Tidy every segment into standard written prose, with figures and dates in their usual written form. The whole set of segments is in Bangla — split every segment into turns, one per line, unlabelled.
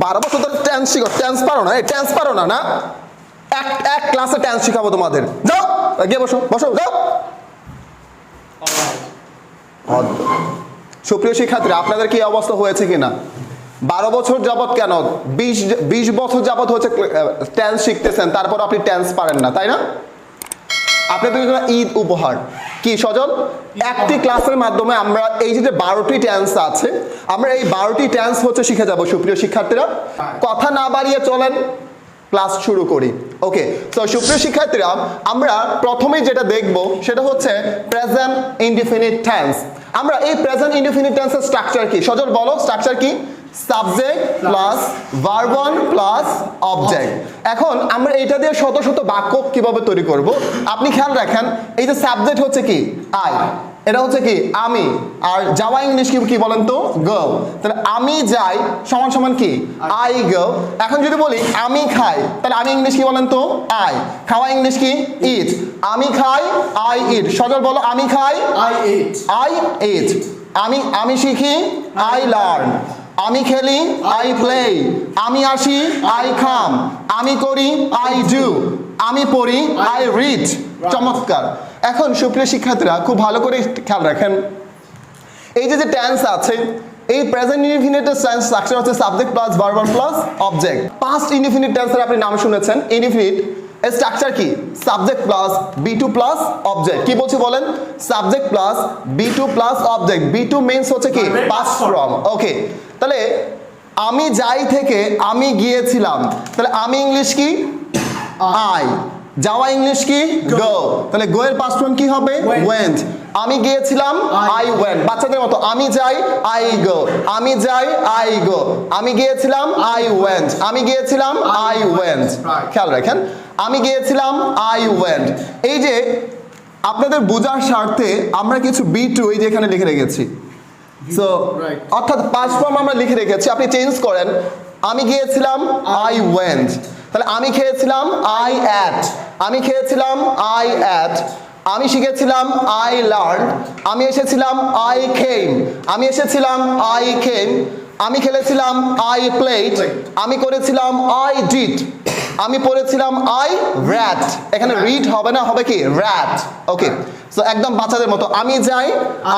12 বছর ধরে টেন্স শিখো, টেন্স পারো না? এই টেন্স পারো না? না, এক ক্লাসে টেন্স শিখাবো তোমাদের। যাও গিয়ে বসো, বসো, যাও। সুপ্রিয় শিক্ষার্থী, আপনাদের কি অবস্থা হয়েছে কিনা? 12 বছর যাবত কেন 20 বছর যাবত হচ্ছে টেন্স শিখতেছেন, তারপর আপনি টেন্স পারেন না, তাই না? আপনাদের ঈদ উপহার কি সজল? একটি ক্লাসের মাধ্যমে আমরা এই যে 12টি টেন্স আছে, আমরা এই 12টি টেন্স হচ্ছে শিখে যাব। সুপ্রিয় শিক্ষার্থীরা, কথা না বাড়িয়ে চলেন ক্লাস শুরু করি। ওকে, তো সুপ্রিয় শিক্ষার্থীরা, আমরা প্রথমেই যেটা দেখব সেটা হচ্ছে প্রেজেন্ট ইনডিফিনিট টেন্স। আমরা এই প্রেজেন্ট ইনডিফিনিট টেন্সের স্ট্রাকচার কি সজল বলো? স্ট্রাকচার কি? Subject plus verb one plus object. এখন আমরা এটা দিয়ে শত শত বাক্য কিভাবে তৈরি করব আপনি খেয়াল রাখেন। এই যে সাবজেক্ট হচ্ছে কি আই, এটা হচ্ছে কি আমি, আর যাওয়া ইংলিশ কি বলেন তো? গো। তাহলে আমি যাই সমান সমান কি আই গো। এখন যদি বলি আমি খাই, তাহলে আমি ইংলিশ কি বলেন তো? আই। খাওয়া ইংলিশ কি? ইট। আমি খাই আই ইট। সজল বলো আমি খাই
আই ইট।
I eat. আমি শিখি আই লার্ন। আমি খেলি আই প্লে। আমি আসি আই কাম। আমি করি আই ডু। আমি পড়ি আই রিড। চমৎকার। এখন সুপ্রিয় শিক্ষার্থীরা খুব ভালো করে খেয়াল রাখেন, এই যে টেন্স আছে, এই প্রেজেন্ট ইনডিফিনিটের টেন্স স্ট্রাকচার হচ্ছে subject plus verb plus object. Past indefinite টেন্সের আপনি নাম শুনেছেন। ইনডিফিনিট এর স্ট্রাকচার কি? Subject plus B2 plus object. কি বলছি বলেন? Subject plus B2 plus object. B2 means হচ্ছে কি পাস্ট ফর্ম। ওকে, তাহলে আমি যাই থেকে আমি গিয়েছিলাম, তাহলে আমি ইংলিশ কি? আই। যাওয়া ইংলিশ কি? গো। তাহলে গো এর পাস্ট ফর্ম কি হবে? ওয়েন্ট। আমি গিয়েছিলাম আই ওয়েন্ট। বাচ্চাদের মতো আমি যাই আই গো। আমি যাই আই গো। আমি গিয়েছিলাম আই ওয়েন্ট। আমি গিয়েছিলাম আই ওয়েন্ট। খেয়াল রাখেন, আমি গিয়েছিলাম আই ওয়েন্ট। এই যে আপনাদের বোঝার স্বার্থে আমরা কিছু বি2 এই যে এখানে লিখে রেখেছি। সো অর্থাৎ পাস্ট ফর্ম আমরা লিখে রেখেছি, আপনি চেঞ্জ করেন। আমি গিয়েছিলাম আই ওয়েন্ট। তাহলে আমি খেয়েছিলাম আই অ্যাট। আমি খেয়েছিলাম আই অ্যাট। আমি শিখেছিলাম আই লার্ন। আমি এসেছিলাম আই কেম। আমি এসেছিলাম আই কেম। আমি খেলেছিলাম আই প্লেড। আমি করেছিলাম আই ডিড। আমি পড়েছিলাম আই র্যাট। এখানে রিড হবে না, হবে কি র্যাট। ওকে, সো একদম বাচ্চাদের মতো আমি যাই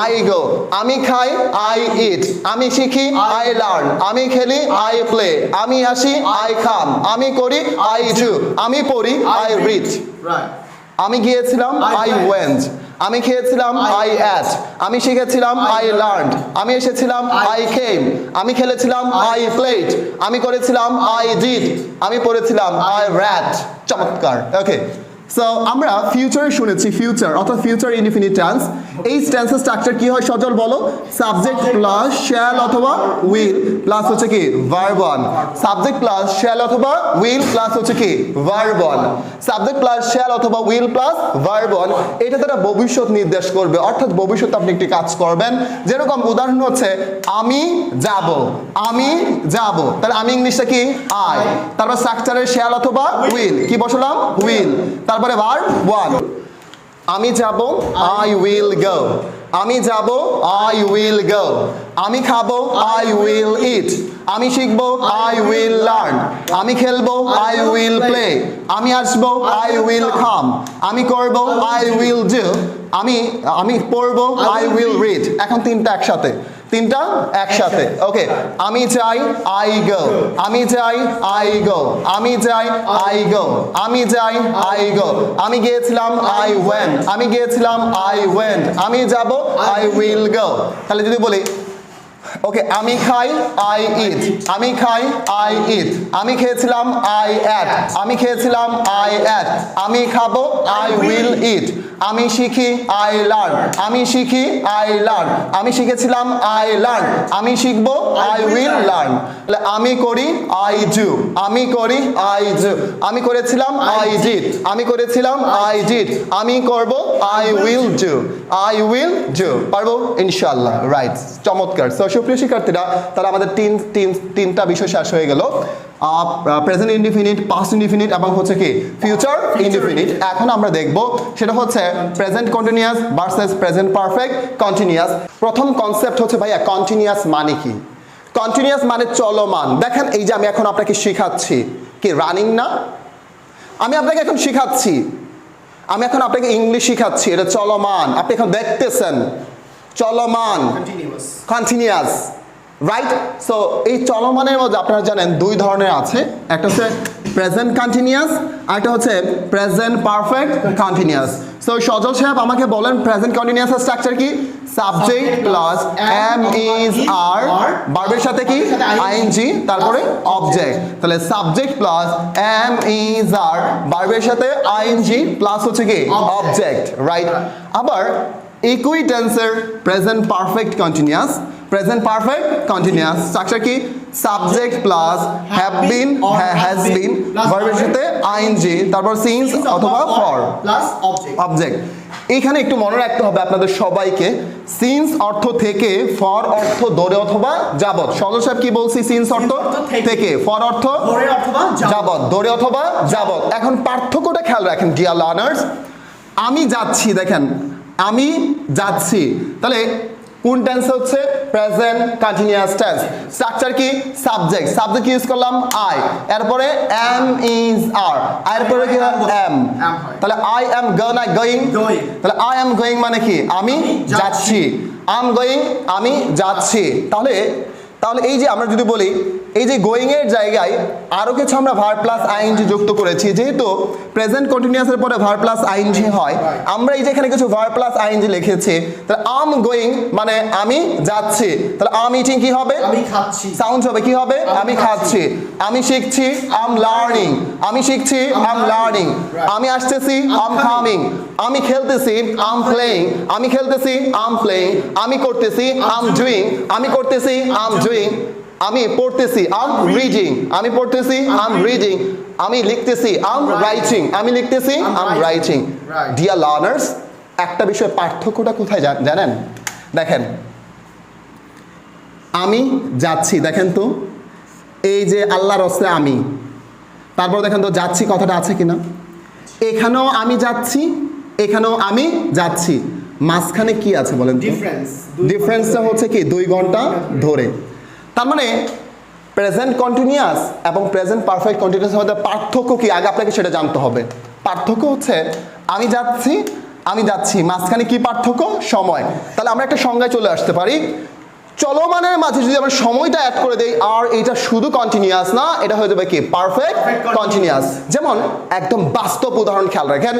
আই গো। আমি খাই আই ইট। আমি শিখি আই লার্ন। আমি খেলি আই প্লে। আমি আসি আই কাম। আমি করি আই ডু। আমি পড়ি আই রিড। আমি গিয়েছিলাম আই ওয়েন্ট। আমি খেয়েছিলাম আই অ্যাট। আমি শিখেছিলাম আই লার্ন। আমি এসেছিলাম আই কেম। আমি খেলেছিলাম আই প্লেড। আমি করেছিলাম আই ডিড। আমি পড়েছিলাম আই র্যাট। চমৎকার। ওকে, সো আমরা ফিউচার শুনেছি, ফিউচার অর্থাৎ ফিউচার ইনডিফিনিট টেন্স। এই টেন্সের স্ট্রাকচার কি হয় সজল বলো? সাবজেক্ট প্লাস শ্যাল অথবা উইল প্লাস হচ্ছে কি verb one. Subject plus shall অথবা উইল প্লাস হচ্ছে কি verb one. Subject plus shall অথবা উইল প্লাস ভার্ব ওয়ান। এটা দ্বারা ভবিষ্যৎ নির্দেশ করবে, অর্থাৎ ভবিষ্যতে আপনি একটি কাজ করবেন। যেরকম উদাহরণ হচ্ছে আমি যাব। আমি যাব, তাহলে আমি ইংলিশটা কি আই। তারপর স্ট্রাকচারের শ্যাল অথবা উইল কি বসালাম? উইল। তারপরে ভার্ব ওয়ান। আমি যাব আই উইল গো। আমি যাব আই উইল গো। আমি খাবো আই উইল ইট। আমি শিখবো আই উইল লার্ন। আমি খেলবো আই উইল প্লে। আমি আসবো আই উইল কাম। আমি করবো আই উইল ডু। আমি পড়বো আই উইল রিড। এখন তিনটা একসাথে, তিনটা একসাথে। ওকে, আমি যাই আই গো। আমি যাই আই গো। আমি যাই আই গো। আমি যাই আই গো। আমি গিয়েছিলাম আই ওয়েন্ট। আমি গিয়েছিলাম আই ওয়েন্ট। আমি যাব আই উইল গো। তাহলে যদি বলি ওকে, আমি খাই আই ইট। আমি খাই আই ইট। আমি খেয়েছিলাম আই অ্যাট। আমি খেয়েছিলাম আই অ্যাট। আমি খাবো আই উইল ইট। আমি শিখি আই লার্ন। আমি শিখি আই লার্ন। আমি শিখেছিলাম আই লার্ন। আমি শিখবো আই উইল লার্ন। তাহলে আমি করি আই ডু। আমি করি আই ডু। আমি করেছিলাম আই ডিড। আমি করেছিলাম আই ডিড। আমি করব I will do. I will do. পারবো ইনশাআল্লাহ। রাইট, চমৎকার। সো সুপ্রিয় শিক্ষার্থীরা, তাহলে আমাদের তিনটা বিষয় শেষ হয়ে গেল। প্রেজেন্ট ইনডিফিনিট, পাস্ট ইনডিফিনিট এবং হচ্ছে কি ফিউচার ইনডিফিনিট। এখন আমরা দেখব সেটা হচ্ছে present continuous versus present perfect continuous. প্রথম কনসেপ্ট হচ্ছে ভাইয়া কন্টিনিউয়াস মানে কি? কন্টিনিউয়াস মানে চলমান। দেখেন এই যে আমি এখন আপনাকে শেখাচ্ছি কি রানিং না, আমি আপনাকে এখন শেখাচ্ছি, আমি এখন আপনাকে ইংলিশ শেখাচ্ছি, এটা চলমান, আপনি এখন দেখতেছেন চলমান, কন্টিনিউয়াস, রাইট? সো এই চলমানের মধ্যে আপনারা জানেন দুই ধরনের আছে, একটা হচ্ছে প্রেজেন্ট কন্টিনিউয়াস আর একটা হচ্ছে প্রেজেন্ট পারফেক্ট কন্টিনিউয়াস। সো সজল সাহেব আমাকে বলেন প্রেজেন্ট কন্টিনিউয়াসের স্ট্রাকচার কি? সাবজেক্ট প্লাস এম ইজ আর, ভার্বের সাথে কি আইএনজি, তারপরে অবজেক্ট। তাহলে সাবজেক্ট প্লাস এম ইজ আর, ভার্বের সাথে আইএনজি প্লাস হচ্ছে কি অবজেক্ট, রাইট? আবার একই টেন্সের present perfect continuous, present perfect continuous structure কি? Subject plus have been, has been, ভার্বের সাথে আইএনজি, তারপর সিন্স অথবা ফর
প্লাস
অবজেক্ট। এখানে একটু মনে রাখতে হবে আপনাদের সবাইকে, সিন্স অর্থ থেকে, ফর অর্থ ধরে অথবা যাবত। সজল সাহেব কি বলছি? সিন্স অর্থ থেকে, ফর অর্থ
ধরে অথবা
যাবত, ধরে অথবা যাবত। এখন পার্থক্যটা খেয়াল রাখেন ডিয়ার লার্নার্স। আমি যাচ্ছি, দেখেন আমি যাচ্ছি, তাহলে কোন টেন্স হচ্ছে? Present continuous tense. স্ট্রাকচার কি? সাবজেক্ট, সাবজেক্ট ইউজ করলাম আই, এরপরে এম ইজ আর, এরপরে কি হয় এম, তাহলে আই এম গোয়িং, তাহলে আই এম গোয়িং মানে কি আমি যাচ্ছি, আই এম গোয়িং আমি যাচ্ছি। তাহলে এই যে আমরা যদি বলি এই যে গোয়িং এর জায়গায় আরো কিছু আমরা ভার্ব প্লাস আইএনজি যুক্ত করেছি, যেহেতু প্রেজেন্ট কন্টিনিউয়াসের পরে ভার্ব প্লাস আইএনজি হয়, আমরা এই যে এখানে কিছু ভার্ব প্লাস আইএনজি লিখেছি। তাহলে আম গোয়িং মানে আমি যাচ্ছি, তাহলে আম ইটিং কি হবে?
আমি খাচ্ছি।
সাউন্ড হবে কি হবে? আমি খাচ্ছি। আমি শিখছি, আম লার্নিং, আমি শিখছি, আম লার্নিং। আমি আসতেছি, আম কামিং। আমি খেলতেছি, আম প্লেইং, আমি খেলতেছি, আম প্লেইং। আমি করতেছি, আম ডুইং, আমি করতেছি, আম ডুইং। আমি পড়তেছি, আম রিডিং, আমি পড়তেছি, আম রিডিং। আমি লিখতেছি, আম রাইটিং, আমি লিখতেছি, আম রাইটিং। ডিয়ার লার্নার্স, একটা বিষয় পার্থক্যটা কোথায় জানেন? দেখেন আমি যাচ্ছি, দেখেন তো এই যে আল্লাহর রাস্তায় আমি, তারপর দেখেন তো যাচ্ছি কথাটা আছে কিনা? এখানেও আমি যাচ্ছি, এখানেও আমি যাচ্ছি, মাঝখানে কি আছে বলেন তো? ডিফারেন্সটা হচ্ছে কি 2 ঘন্টা ধরে। তার মানে প্রেজেন্ট কন্টিনিউয়াস এবং প্রেজেন্ট পারফেক্ট কন্টিনিউয়াসের মধ্যে পার্থক্য কি আগে আপনাকে সেটা জানতে হবে। পার্থক্য হচ্ছে আমি যাচ্ছি, আমি যাচ্ছি, মাঝখানে কি পার্থক্য? সময়। তাহলে আমরা একটা সংজ্ঞায় চলে আসতে পারি, চলমানের মাঝে যদি আমরা সময়টা অ্যাড করে দেই আর এটা শুধু কন্টিনিউয়াস না, এটা হয়ে যাবে কি পারফেক্ট কন্টিনিউয়াস। যেমন একদম বাস্তব উদাহরণ খেয়াল রাখেন,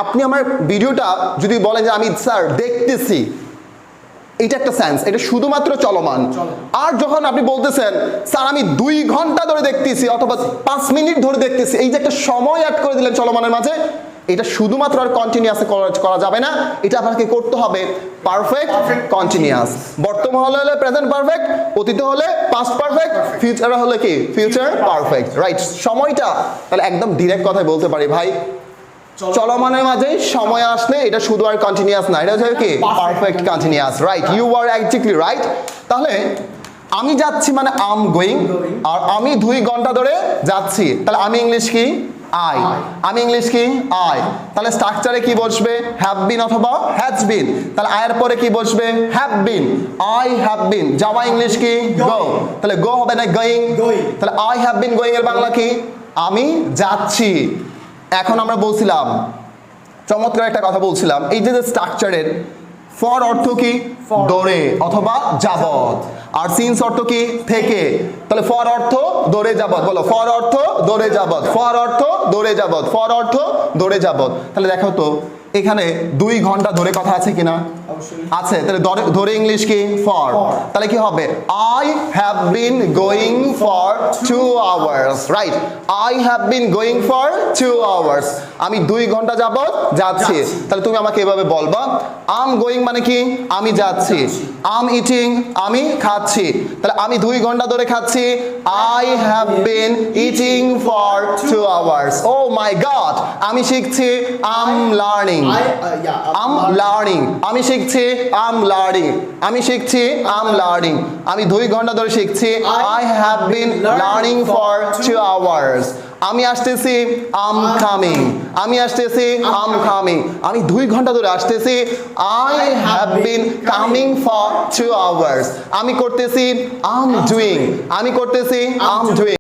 আপনি আমার ভিডিওটা যদি বলেন যে আমি স্যার দেখতেছি, এটা একটা সেন্স, এটা শুধুমাত্র চলমান। আর যখন আপনি বলতেছেন স্যার আমি 2 ঘন্টা ধরে দেখতেছি অথবা 5 মিনিট ধরে দেখতেছি, এই যে একটা সময় অ্যাড করে দিলেন চলমানের মাঝে, এটা শুধুমাত্র আর কন্টিনিউয়াসে করা যাবে না, এটা আপনাকে করতে হবে পারফেক্ট কন্টিনিউয়াস। বর্তমান হলে প্রেজেন্ট পারফেক্ট, অতীতে হলে পাস্ট পারফেক্ট, ফিউচারে হলে কি ফিউচার পারফেক্ট, রাইট? সময়টা তাহলে একদম ডিরেক্ট কথায় বলতে পারি ভাই, চলমানের মাঝে সময় আসলে এটা শুধু আর কন্টিনিউয়াস না, এটা হচ্ছে কি perfect continuous, right? You are exactly right. তাহলে আমি যাচ্ছি মানে আম গোয়িং, আর আমি 2 ঘন্টা ধরে যাচ্ছি, তাহলে আমি ইংলিশ কি আই, আমি ইংলিশ কি আই। তাহলে স্ট্রাকচারে কি বসবে? হ্যাভ বিন অথবা হ্যাজ বিন। তাহলে আয়ের পরে কি বসবে? হ্যাভ বিন, আই হ্যাভ বিন। যাওয়া ইংলিশ কি গো, তাহলে গো হবে না গোয়িং। তাহলে আই হ্যাভ বিন গোয়িং এর বাংলা কি? আমি যাচ্ছি। এখন আমরা বলছিলাম, চমৎকার একটা কথা বলছিলাম, এই যে স্ট্রাকচারের ফর অর্থ কি ধরে অথবা যাবত, আর সিন্স অর্থ কি থেকে। তাহলে ফর অর্থ ধরে যাবত, বলো ফর অর্থ ধরে যাবত, ফর অর্থ ধরে যাবত, ফর অর্থ ধরে যাবত। তাহলে দেখো তো এখানে 2 ঘন্টা ধরে কথা আছে কিনা? আছে। তাহলে ধরে ইংলিশ কি ফর। তাহলে কি হবে? I have been going for 2 hours, right? I have been going for 2 hours, আমি 2 ঘন্টা যাবত যাচ্ছি। তাহলে তুমি আমাকে এভাবে বলবা, আম গোয়িং মানে কি আমি যাচ্ছি, আম ইটিং আমি খাচ্ছি, তাহলে আমি 2 ঘন্টা ধরে খাচ্ছি, I have been eating for 2 hours. Oh my god, আমি শিখছি, আম লার্নিং, আম লার্নিং, আমি শিখছি, শিখছি আই এম লার্নিং আমি শিখছি আই এম লার্নিং আমি 2 ঘন্টা ধরে শিখছি I have been learning for 2 hours আমি আসতেছি আম কামিং আমি আসতেছি আম কামিং আমি 2 ঘন্টা ধরে আসতেছি I have bin coming for 2 hours আমি করতেছি আম ডুইং আমি করতেছি আম ডুইং